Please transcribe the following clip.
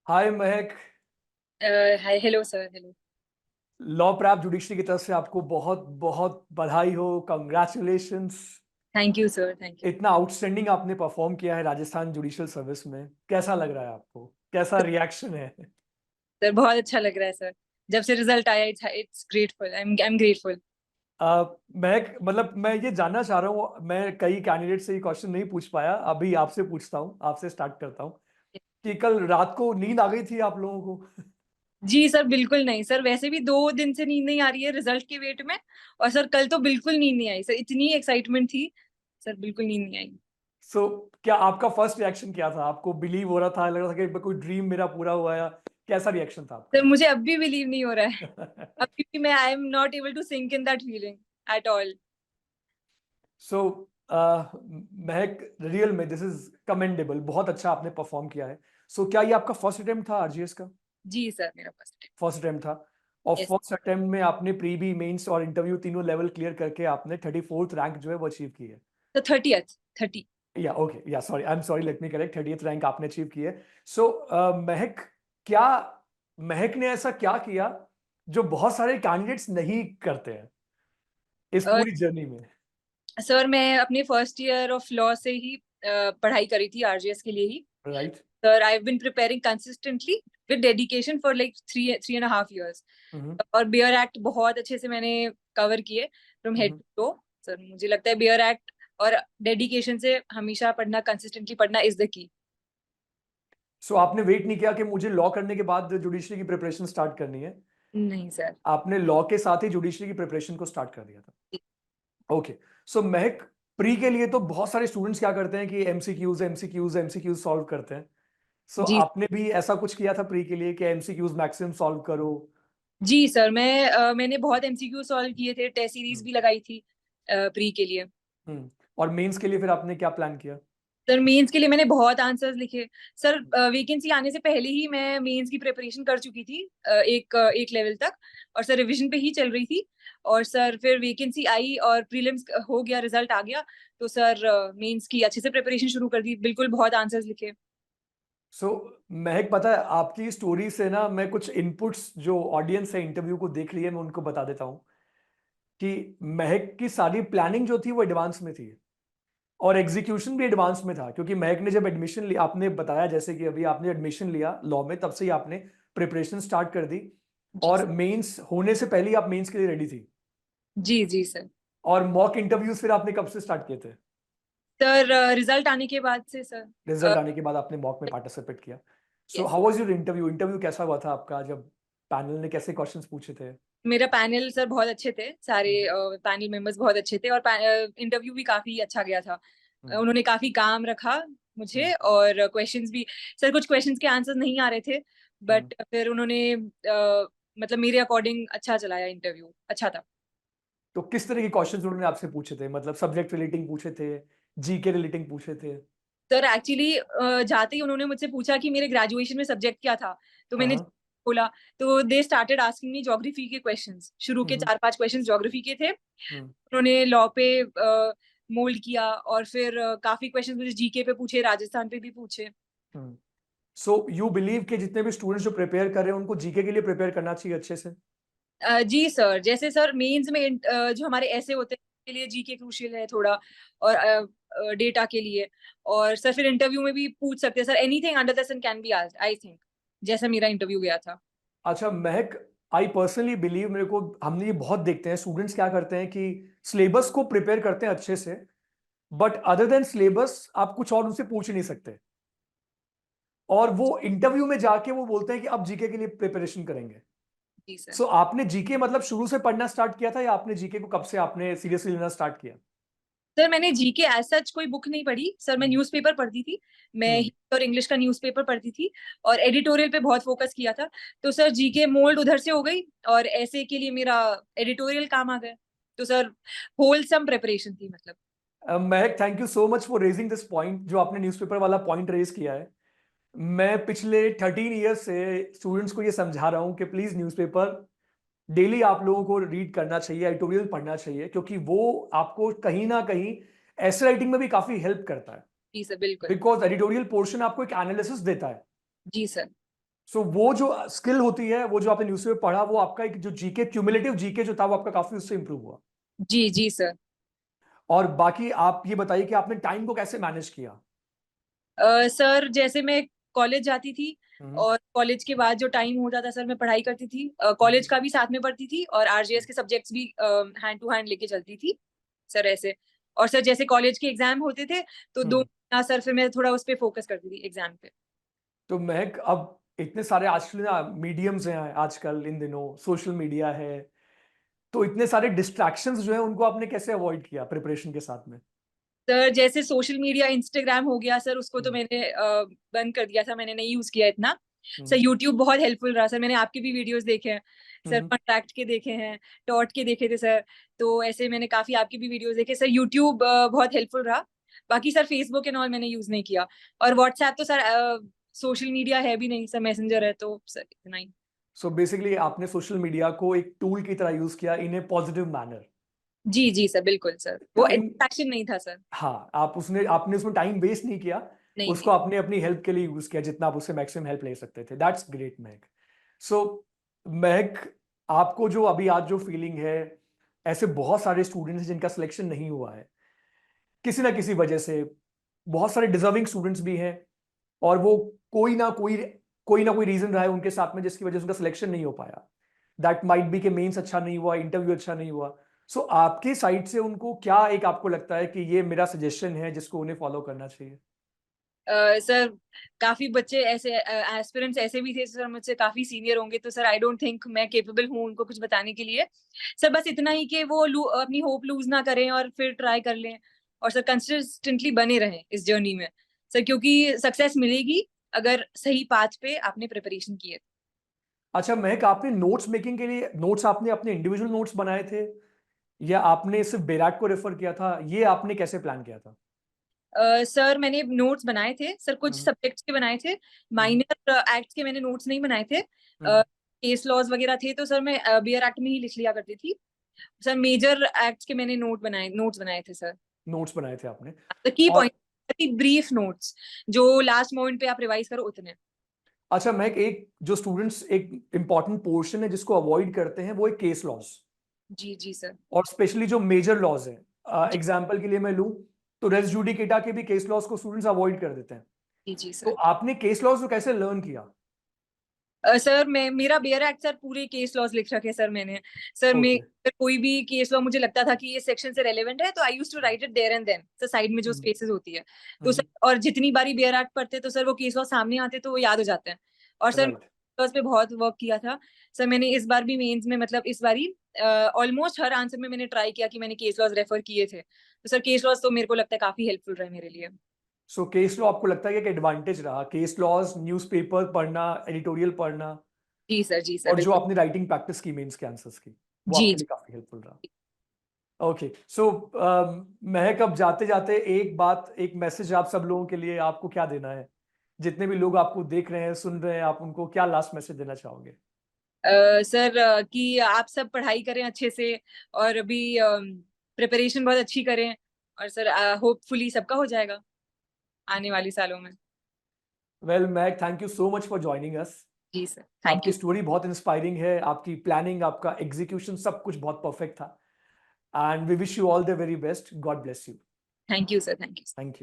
हाय Mahak. Hi, hello sir, hello. Law prep judiciary की तरफ से आपको बहुत बहुत बधाई हो, congratulations. Thank you sir, thank you. इतना आउटस्टैंडिंग आपने परफॉर्म किया है राजस्थान जुडिशियल सर्विस में। कैसा लग रहा है आपको? कैसा रिएक्शन है? सर बहुत अच्छा लग रहा है सर। जब से रिजल्ट आया, it's grateful, I am grateful. महक, मतलब मैं ये जानना चाह रहा हूँ, मैं कई कैंडिडेट से ये क्वेश्चन नहीं पूछ पाया, अभी आपसे पूछता हूँ, आपसे स्टार्ट करता हूँ कि कल रात को नींद आ गई थी आप लोगों को? जी सर, बिल्कुल नहीं सर, वैसे भी 2 दिन से नींद नहीं आ रही है रिजल्ट के वेट में। और सर कल तो बिल्कुल नींद नहीं आई सर, इतनी एक्साइटमेंट थी। सर बिल्कुल नींद नहीं आई। सो क्या आपका फर्स्ट रिएक्शन क्या था? आपको बिलीव हो रहा था, लग रहा था कि कोई ड्रीम मेरा पूरा हुआ, या कैसा रिएक्शन था सर आपका? मुझे अब भी बिलीव नहीं हो रहा है। अभी भी मैं I am not able to sync in that feeling at all. So Mahak, real में दिस इज कमेंडेबल, बहुत अच्छा आपने परफॉर्म किया है। सो क्या ये आपका फर्स्ट अटेम्प्ट था आरजीएस का? जी सर, मेरा फर्स्ट। फर्स्ट अटेम्प्ट था। और यस। फर्स्ट अटेम्प्ट में आपने प्री बी, मेंस और इंटरव्यू तीनों लेवल क्लियर करके आपने 34th रैंक जो है वो अचीव की है। तो 30th 30। या ओके, या sorry, I am sorry, let me correct, 30th rank आपने अचीव की है। सो महक, क्या महक ने ऐसा क्या किया जो बहुत सारे कैंडिडेट्स नहीं करते हैं इस पूरी जर्नी में? सर मैं अपने फर्स्ट ईयर ऑफ लॉ से ही पढ़ाई करी थी आरजीएस के लिए ही। Right. Sir I have been preparing consistently with dedication for like 3.5 years। और बियर एक्ट बहुत अच्छे से मैंने कवर किए from head to toe. Sir मुझे लगता है बियर एक्ट और डेडिकेशन से हमेशा पढ़ना, कंसिस्टेंटली पढ़ना इज द की। सो आपने वेट नहीं किया कि मुझे लॉ करने के बाद जुडिशरी की प्रिपरेशन स्टार्ट करनी है? नहीं सर। आपने लॉ के साथ ही जुडिशरी की प्रिपरेशन को स्टार्ट कर दिया था? ओके। सो महक, प्री के लिए तो बहुत सारे स्टूडेंट्स क्या करते हैं कि एमसीक्यूज एमसीक्यूज एमसीक्यूज सॉल्व करते हैं। सो जी। आपने भी ऐसा कुछ किया था प्री के लिए कि एमसीक्यूज मैक्सिमम सॉल्व करो? जी सर, मैंने बहुत एमसीक्यू सॉल्व किए थे, टेस्ट सीरीज हम्म। भी लगाई थी प्री के लिए। और मेंस के लिए फिर आपने क्या प्लान किया? सर मेंस के लिए मैंने बहुत आंसर्स लिखे। सर वैकेंसी आने से पहले ही मैं मेंस की प्रिपरेशन कर चुकी थी एक लेवल तक। और सर रिवीजन पे ही चल रही थी। और सर फिर वैकेंसी आई और प्रीलिम्स हो गया, रिजल्ट आ गया। तो सर मेंस की अच्छे से प्रिपरेशन शुरू कर दी, बिल्कुल बहुत आंसर्स लिखे। सो महक, पता है आपकी स्टोरी से ना मैं कुछ इनपुट्स जो ऑडियंस है इंटरव्यू को देख रही है मैं उनको बता देता हूँ कि महक की सारी प्लानिंग जो थी वो एडवांस में थी और एग्जीक्यूशन भी एडवांस में था, क्योंकि महक ने जब एडमिशन लिया, आपने बताया जैसे कि अभी आपने एडमिशन लिया लॉ में, तब से ही आपने प्रिपरेशन स्टार्ट कर दी। जी और सर। मेंस होने से पहले ही आप मेंस के लिए रेडी थी। जी जी सर। और मॉक इंटरव्यूज फिर आपने कब से स्टार्ट किए थे? सर रिजल्ट आने के बाद से सर। रिजल्ट आने के बाद आपने मॉक में पार्टिसिपेट किया। So yes. How was your interview? Interview कैसा हुआ था आपका? जब पैनल ने कैसे क्वेश्चंस पूछे थे? मेरा पैनल सर बहुत अच्छे थे, सारे हम्म। पैनल मेंबर्स बहुत अच्छे थे। और इंटरव्यू भी काफी अच्छा गया था। हम्म। उन्होंने काफी काम रखा मुझे। हम्म। और क्वेश्चंस भी, सर कुछ क्वेश्चंस के आंसर्स नहीं आ रहे थे। हम्म। बट फिर उन्होंने मतलब मेरे अकॉर्डिंग अच्छा चलाया, इंटरव्यू अच्छा था। तो किस तरह के क्वेश्चंस उन्होंने आपसे पूछे थे? मतलब सब्जेक्ट रिलेटिंग पूछे थे, जीके रिलेटिंग पूछे थे? सर एक्चुअली जाते ही उन्होंने मुझसे पूछा कि मेरे ग्रेजुएशन में सब्जेक्ट क्या था। तो मैंने हाँ। बोला। तो they started asking me geography के क्वेश्चंस, शुरू के हम्म। 4-5 क्वेश्चंस ज्योग्राफी के थे। हम्म। उन्होंने लॉ पे मोल्ड किया। और फिर काफी क्वेश्चंस मुझे जीके पे पूछे, राजस्थान पे भी पूछे। हम्म। सो यू बिलीव कि जितने भी स्टूडेंट्स जो प्रिपेयर कर रहे हैं उनको जीके के लिए प्रिपेयर करना चाहिए अच्छे से? जी सर, जैसे सर मेंस में जो हमारे ऐसे होते हैं के लिए जीके क्रूशियल है थोड़ा। और डेटा के लिए। और सर फिर इंटरव्यू में भी पूछ सकते हैं sir, anything under the sun can be asked, I think. जैसा मेरा इंटरव्यू गया था। अच्छा महक, आई पर्सनली बिलीव, मेरे को हमने ये बहुत देखते हैं स्टूडेंट्स क्या करते हैं कि सिलेबस को प्रिपेयर करते हैं अच्छे से, बट अदर देन सिलेबस आप कुछ और उनसे पूछ नहीं सकते। और वो इंटरव्यू में जाके वो बोलते हैं कि अब जीके के लिए प्रिपरेशन करेंगे। जी सर। सो आपने जीके मतलब शुरू से पढ़ना स्टार्ट किया था, या आपने जीके को कब से आपने सीरियसली लेना स्टार्ट किया? सर मैंने जीके एज सच कोई बुक नहीं पढ़ी सर, मैं हम्म। न्यूज़पेपर पढ़ती थी। मैं हम्म। हिंदी और इंग्लिश का न्यूज़पेपर पढ़ती थी। और एडिटोरियल पे बहुत फोकस किया था। तो सर जीके मोल्ड उधर से हो गई। और ऐसे के लिए मेरा एडिटोरियल काम आ गया। तो सर होलसम प्रिपरेशन थी मतलब। महक, thank you so much for raising this point, जो आपने न्यूज़पेपर वाला पॉइंट रेज किया है। मैं पिछले 13 ईयर्स से स्टूडेंट्स को ये समझा रहा हूँ कि प्लीज न्यूज़पेपर डेली आप लोगों को रीड करना चाहिए, एडिटोरियल पढ़ना चाहिए, क्योंकि वो आपको कहीं ना कहीं ऐसे राइटिंग में भी काफी हेल्प करता है। जी सर, बिल्कुल। बिकॉज एडिटोरियल पोर्शन आपको एक एनालिसिस देता है। जी सर। सो वो जो स्किल होती है, वो जो आपने न्यूज़पेपर पढ़ा, वो आपका एक जो जीके क्यूमुलेटिव जीके जो था वो आपका काफी उससे इंप्रूव हुआ। जी जी सर। और बाकी आप ये बताइए कि आपने टाइम को कैसे मैनेज किया? सर जैसे मैं कॉलेज जाती थी हम्म, और कॉलेज के बाद जो टाइम होता था सर मैं पढ़ाई करती थी, हम्म, कॉलेज का भी साथ में पढ़ती थी और आरजेएस के सब्जेक्ट्स भी हैंड टू हैंड लेके चलती थी सर ऐसे। और सर जैसे कॉलेज के एग्जाम होते थे तो दो हम्म। महीना सर फिर मैं थोड़ा उस पर फोकस करती थी एग्जाम पे। तो महक, अब इतने सारे आजकल ना मीडियम्स हैं, आजकल इन दिनों सोशल मीडिया है, तो इतने सारे डिस्ट्रैक्शंस जो है उनको आपने कैसे अवॉइड किया प्रिपरेशन के साथ में? सर जैसे सोशल मीडिया इंस्टाग्राम हो गया सर, उसको तो हम्म, मैंने बंद कर दिया था, मैंने नहीं यूज किया इतना। सर हम्म, यूट्यूब बहुत हेल्पफुल रहा सर, मैंने आपके भी वीडियोस देखे हैं सर, हम्म। कॉन्टैक्ट के देखे हैं, टॉट के देखे थे सर। तो ऐसे मैंने काफी आपके भी वीडियोस देखे सर, यूट्यूब बहुत हेल्पफुल रहा। बाकी सर फेसबुक एंड ऑल मैंने यूज नहीं किया। और व्हाट्सएप तो सर सोशल मीडिया है भी नहीं सर, मैसेंजर है तो सर इतना ही। सो बेसिकली आपने सोशल मीडिया को एक टूल की तरह यूज किया इन ए पॉजिटिव मैनर। जी जी सर बिल्कुल सर, वो टाइम, इंटरेक्शन नहीं था सर। हाँ, आप उसने आपने उसमें टाइम वेस्ट नहीं किया, नहीं उसको नहीं। आपने अपनी हेल्प के लिए यूज किया जितना आप उससे मैक्सिमम हेल्प ले सकते थे। दैट्स ग्रेट महक। सो महक, आपको जो अभी आज जो फीलिंग है, ऐसे बहुत सारे स्टूडेंट्स हैं जिनका सिलेक्शन नहीं हुआ है किसी ना किसी वजह से, बहुत सारे डिजर्विंग स्टूडेंट्स भी हैं, और वो कोई ना कोई कोई ना कोई रीजन रहा है उनके साथ में जिसकी वजह से उनका सिलेक्शन नहीं हो पाया। दैट माइट बी के मेंस अच्छा नहीं हुआ, इंटरव्यू अच्छा नहीं हुआ। सो आपकी साइड से उनको क्या एक आपको लगता है कि ये मेरा सजेशन है जिसको उन्हें फॉलो करना चाहिए? सर काफी बच्चे ऐसे एस्पिरेंट्स ऐसे भी थे सर, मुझसे काफी सीनियर होंगे, तो सर आई डोंट थिंक मैं केपेबल हूँ उनको कुछ बताने के लिए। सर बस इतना ही कि वो अपनी होप लूज ना करें और फिर ट्राई कर लें, और सर कंसिस्टेंटली बने रहें इस जर्नी में सर, क्योंकि सक्सेस मिलेगी अगर सही पाथ पे आपने प्रिपरेशन की है। अच्छा महक, आपने नोट्स मेकिंग के लिए नोट्स आपने अपने इंडिविजुअल नोट्स बनाए थे या आपने सिर्फ बैराट को रेफर किया था? ये आपने कैसे प्लान किया था? सर मैंने नोट्स बनाए थे सर, कुछ हम्म, सब्जेक्ट्स के बनाए थे, हम्म, माइनर एक्ट्स के मैंने नोट्स नहीं बनाए थे। हम्म। केस लॉज वगैरह थे तो सर मैं बीआर एक्ट में ही लिख लिया करती थी सर। मेजर एक्ट्स के मैंने नोट्स बनाए थे सर। नोट्स बनाए थे आपने? द की और पॉइंट, ब्रीफ नोट्स जो लास्ट मोमेंट पे आप रिवाइज करो उतने। अच्छा महक, एक जो स्टूडेंट्स एक इंपॉर्टेंट पोर्शन है जिसको अवॉइड करते हैं वो है केस लॉस, जी जी सर। और स्पेशली जो मेजर लॉज हैं। जी एग्जाम्पल के लिए मैं लूं तो रेस जुडिकेटा के भी केस लॉस को स्टूडेंट्स अवॉइड कर देते हैं। जी जी तो सर। आपने केस लॉस को कैसे लर्न किया? सर मैं मेरा बेयर एक्ट सर पूरे केस लॉज लिख रखे सर मैंने सर। मैं ओके। अगर कोई भी केस लॉ मुझे लगता था कि ये सेक्शन से रेलेवेंट है तो I use to write it there and then sir, side में जो स्पेसेस होती है तो सर। और जितनी बारी बेयर एक्ट पढ़ते तो सर वो केस लॉ सामने आते तो वो याद हो जाते हैं। और सर राइट। उस पे बहुत वर्क किया था सर मैंने इस बार भी मेंस में, मतलब इस बारी ऑलमोस्ट हर आंसर में मैंने ट्राई किया कि मैंने केस लॉज रेफर किए थे, तो सर केस लॉज तो मेरे को लगता है काफी हेल्पफुल रहे मेरे लिए। सो केस लॉ आपको लगता है कि एक एडवांटेज रहा, केस लॉज, न्यूज़पेपर पढ़ना, एडिटोरियल पढ़ना, जी सर और जो बिल्कुल। आपने राइटिंग प्रैक्टिस की मेंस के आंसर्स की, वो जी आपके जी। लिए काफी हेल्पफुल रहा। ओके। सो महक, अब जाते जाते एक बात, एक मैसेज आप सब लोगों के लिए आपको क्या देना है? जितने भी लोग आपको देख रहे हैं, सुन रहे हैं, आप उनको क्या लास्ट मैसेज देना चाहोगे? सर कि आप सब पढ़ाई करें अच्छे से और अभी प्रिपरेशन बहुत अच्छी करें, और सर होपफुली सबका हो जाएगा आने वाली सालों में। Well Mahak, thank you so much for joining us. जी सर थैंक आपकी यू। स्टोरी बहुत इंस्पायरिंग है, आपकी प्लानिंग, आपका एग्जीक्यूशन, सब कुछ बहुत परफेक्ट था। And we wish you all the very best. God bless you. Thank you sir, thank you. Thank you.